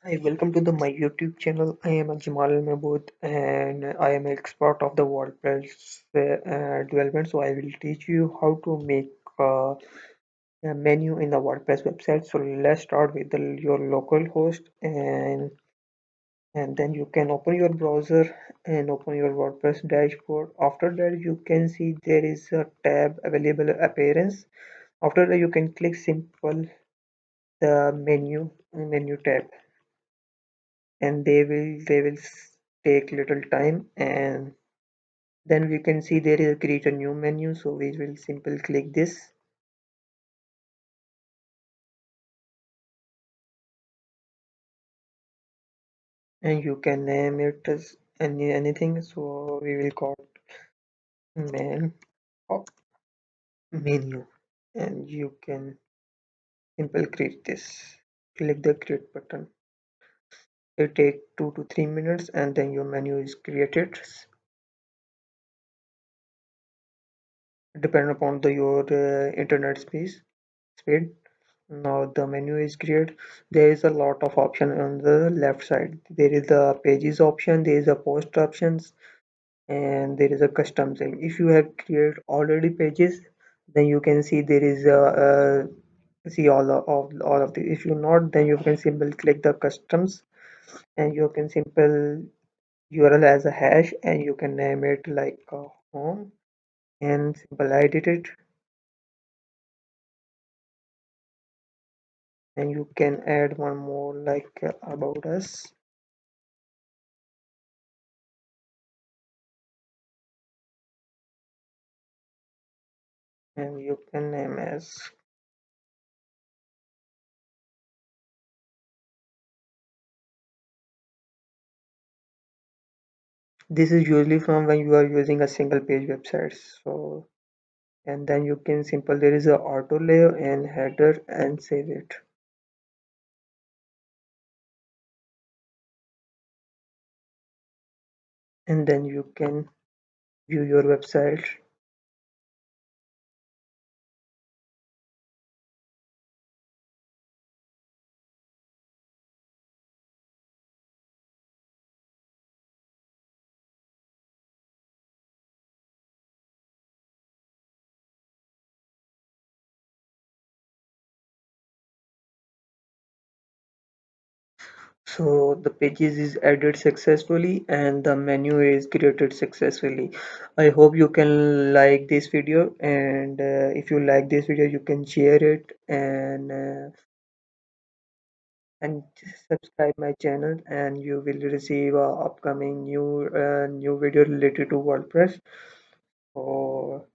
Hi, welcome to my YouTube channel. I am Jamal Mehmood and I am an expert of the WordPress development. So I will teach you how to make a menu in the WordPress website. So let's start with your local host and then you can open your browser and open your WordPress dashboard. After that, you can see there is a tab available appearance. After that, you can click simple the menu tab and they will take little time, and then we can see there is a create a new menu, so we will simply click this and you can name it as anything, so we will call man of menu and you can simply create this. Click the create button. It take 2 to 3 minutes and then your menu is created. Depend upon your internet speed. Now the menu is created. There is a lot of option on the left side. There is the pages option, there is a post options, and there is a custom thing. If you have created already pages, then you can see there is a see all of the. If you not, then you can simply click the customs and you can simple URL as a hash and you can name it like home and simple edit it, and you can add one more like about us, and you can name as. This is usually from when you are using a single page website. So and then you can simple there is a auto layer and header and save it, and then you can view your website. So the pages is added successfully and the menu is created successfully. I hope you can like this video, and if you like this video you can share it and subscribe my channel and you will receive upcoming new video related to WordPress. So